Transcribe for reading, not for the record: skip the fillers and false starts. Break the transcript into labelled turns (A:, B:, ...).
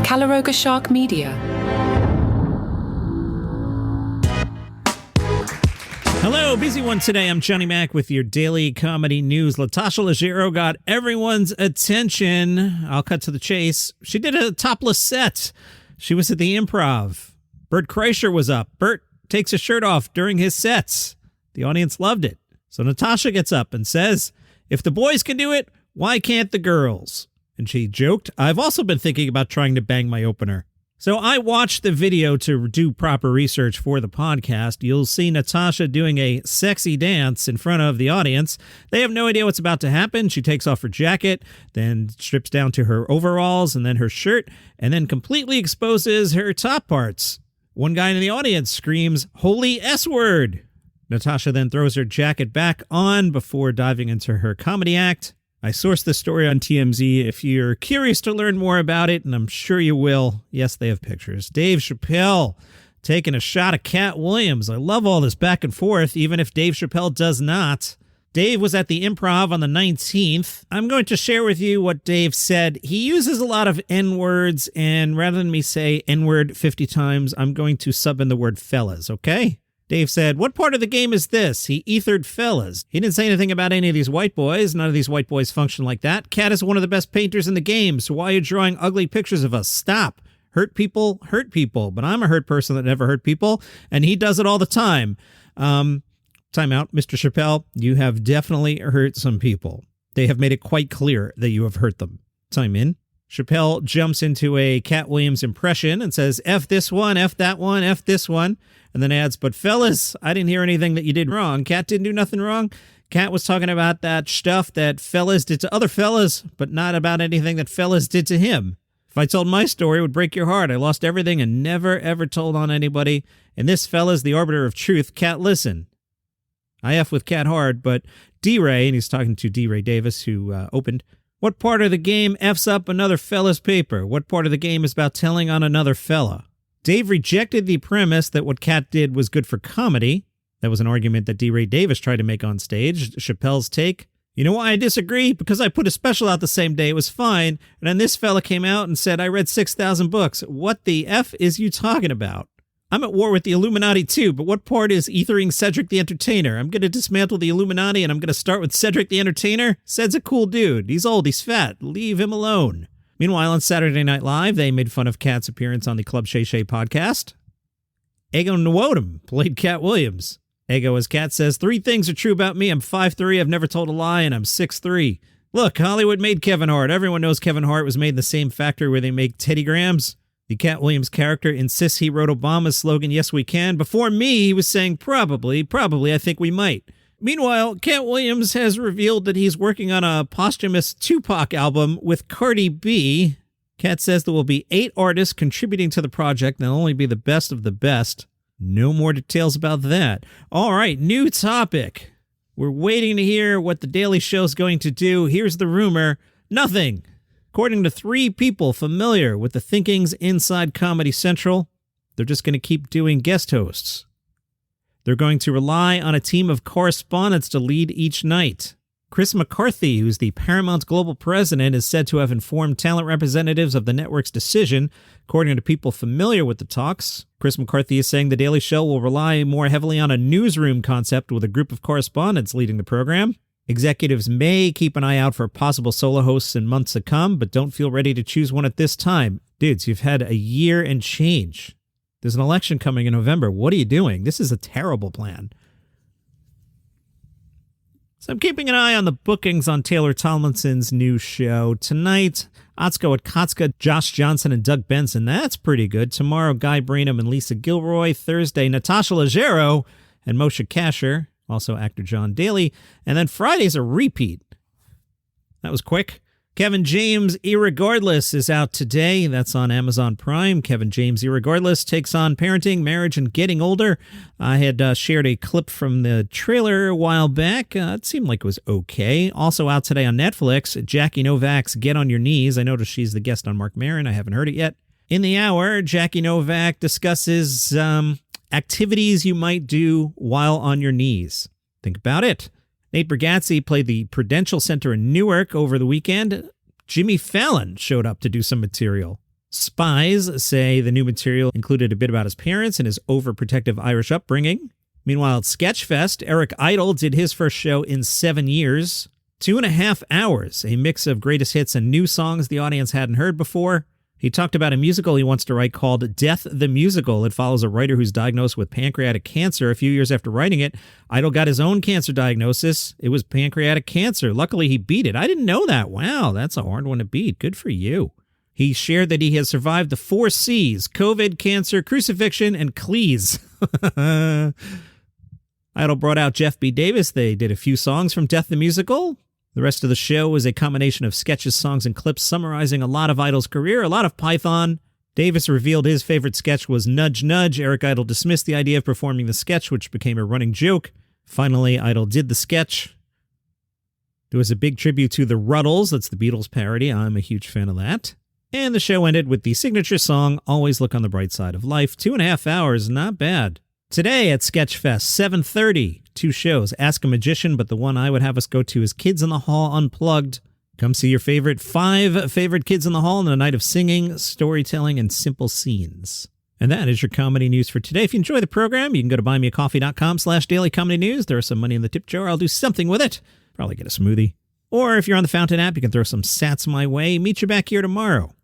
A: Calaroga Shark Media.
B: Hello, busy one today. I'm Johnny Mac with your daily comedy news. Natasha Leggero got everyone's attention. I'll cut to the chase. She did a topless set. She was at the Improv. Bert Kreischer was up. Bert takes his shirt off during his sets. The audience loved it. So Natasha gets up and says, "If the boys can do it, why can't the girls?" And she joked, "I've also been thinking about trying to bang my opener." So I watched the video to do proper research for the podcast. You'll see Natasha doing a sexy dance in front of the audience. They have no idea what's about to happen. She takes off her jacket, then strips down to her overalls and then her shirt, and then completely exposes her top parts. One guy in the audience screams, "Holy S-word!" Natasha then throws her jacket back on before diving into her comedy act. I sourced this story on TMZ if you're curious to learn more about it, and I'm sure you will. Yes, they have pictures. Dave Chappelle taking a shot at Katt Williams. I love all this back and forth, even if Dave Chappelle does not. Dave was at the Improv on the 19th. I'm going to share with you what Dave said. He uses a lot of N-words, and rather than me say N-word 50 times, I'm going to sub in the word fellas, okay? Dave said, "What part of the game is this?" He ethered fellas. He didn't say anything about any of these white boys. None of these white boys function like that. Katt is one of the best painters in the game, so why are you drawing ugly pictures of us? Stop. Hurt people, but I'm a hurt person that never hurt people, and he does it all the time. Time out, Mr. Chappelle. You have definitely hurt some people. They have made it quite clear that you have hurt them. Time in. Chappelle jumps into a Katt Williams impression and says, "F this one, F that one, F this one," and then adds, "But fellas, I didn't hear anything that you did wrong. Katt didn't do nothing wrong. Katt was talking about that stuff that fellas did to other fellas, but not about anything that fellas did to him. If I told my story, it would break your heart. I lost everything and never, ever told on anybody. And this fella's the arbiter of truth. Katt, listen. I F with Katt hard, but D-Ray," and he's talking to D-Ray Davis, who opened, "What part of the game F's up another fella's paper? What part of the game is about telling on another fella?" Dave rejected the premise that what Katt did was good for comedy. That was an argument that D-Ray Davis tried to make on stage. Chappelle's take, "You know why I disagree? Because I put a special out the same day. It was fine. And then this fella came out and said, I read 6,000 books. What the F is you talking about? I'm at war with the Illuminati too, but what part is ethering Cedric the Entertainer? I'm going to dismantle the Illuminati and I'm going to start with Cedric the Entertainer? Ced's a cool dude. He's old. He's fat. Leave him alone." Meanwhile, on Saturday Night Live, they made fun of Katt's appearance on the Club Shay Shay podcast. Ego Nwodum played Katt Williams. Ego, as Katt says, "3 things are true about me. I'm 5'3", I've never told a lie, and I'm 6'3". Look, Hollywood made Kevin Hart. Everyone knows Kevin Hart was made in the same factory where they make Teddy Grahams. The Katt Williams character insists he wrote Obama's slogan, "Yes, we can." Before me, he was saying, probably, I think we might. Meanwhile, Katt Williams has revealed that he's working on a posthumous Tupac album with Cardi B. Katt says there will be 8 artists contributing to the project, and they'll only be the best of the best. No more details about that. All right, new topic. We're waiting to hear what The Daily Show's going to do. Here's the rumor. Nothing. According to 3 people familiar with the thinkings inside Comedy Central, they're just going to keep doing guest hosts. They're going to rely on a team of correspondents to lead each night. Chris McCarthy, who's the Paramount Global President, is said to have informed talent representatives of the network's decision. According to people familiar with the talks, Chris McCarthy is saying The Daily Show will rely more heavily on a newsroom concept with a group of correspondents leading the program. Executives may keep an eye out for possible solo hosts in months to come, but don't feel ready to choose one at this time. Dudes, you've had a year and change. There's an election coming in November. What are you doing? This is a terrible plan. So I'm keeping an eye on the bookings on Taylor Tomlinson's new show. Tonight, Atsuko Akatsuka, Josh Johnson, and Doug Benson. That's pretty good. Tomorrow, Guy Branum and Lisa Gilroy. Thursday, Natasha Leggero and Moshe Kasher. Also actor John Daly. And then Friday's a repeat. That was quick. Kevin James, Irregardless, is out today. That's on Amazon Prime. Kevin James, Irregardless, takes on parenting, marriage, and getting older. I had shared a clip from the trailer a while back. It seemed like it was okay. Also out today on Netflix, Jackie Novak's Get on Your Knees. I noticed she's the guest on Mark Maron. I haven't heard it yet. In the hour, Jackie Novak discusses activities you might do while on your knees. Think about it. Nate Bargatze played the Prudential Center in Newark over the weekend. Jimmy Fallon showed up to do some material. Spies say the new material included a bit about his parents and his overprotective Irish upbringing. Meanwhile, at SketchFest, Eric Idle did his first show in 7 years. 2.5 hours, a mix of greatest hits and new songs the audience hadn't heard before. He talked about a musical he wants to write called Death the Musical. It follows a writer who's diagnosed with pancreatic cancer. A few years after writing it, Idle got his own cancer diagnosis. It was pancreatic cancer. Luckily, he beat it. I didn't know that. Wow, that's a hard one to beat. Good for you. He shared that he has survived the 4 C's: COVID, cancer, crucifixion, and Cleese. Idle brought out Jeff B. Davis. They did a few songs from Death the Musical. The rest of the show was a combination of sketches, songs, and clips summarizing a lot of Idle's career, a lot of Python. Davis revealed his favorite sketch was Nudge Nudge. Eric Idle dismissed the idea of performing the sketch, which became a running joke. Finally, Idle did the sketch. There was a big tribute to the Ruddles. That's the Beatles parody. I'm a huge fan of that. And the show ended with the signature song, Always Look on the Bright Side of Life. 2.5 hours, not bad. Today at SketchFest, 7:30, 2 shows. Ask a Magician, but the one I would have us go to is Kids in the Hall Unplugged. Come see your 5 favorite kids in the hall on a night of singing, storytelling, and simple scenes. And that is your comedy news for today. If you enjoy the program, you can go to buymeacoffee.com/dailycomedynews. There is some money in the tip jar. I'll do something with it. Probably get a smoothie. Or if you're on the Fountain app, you can throw some sats my way. Meet you back here tomorrow.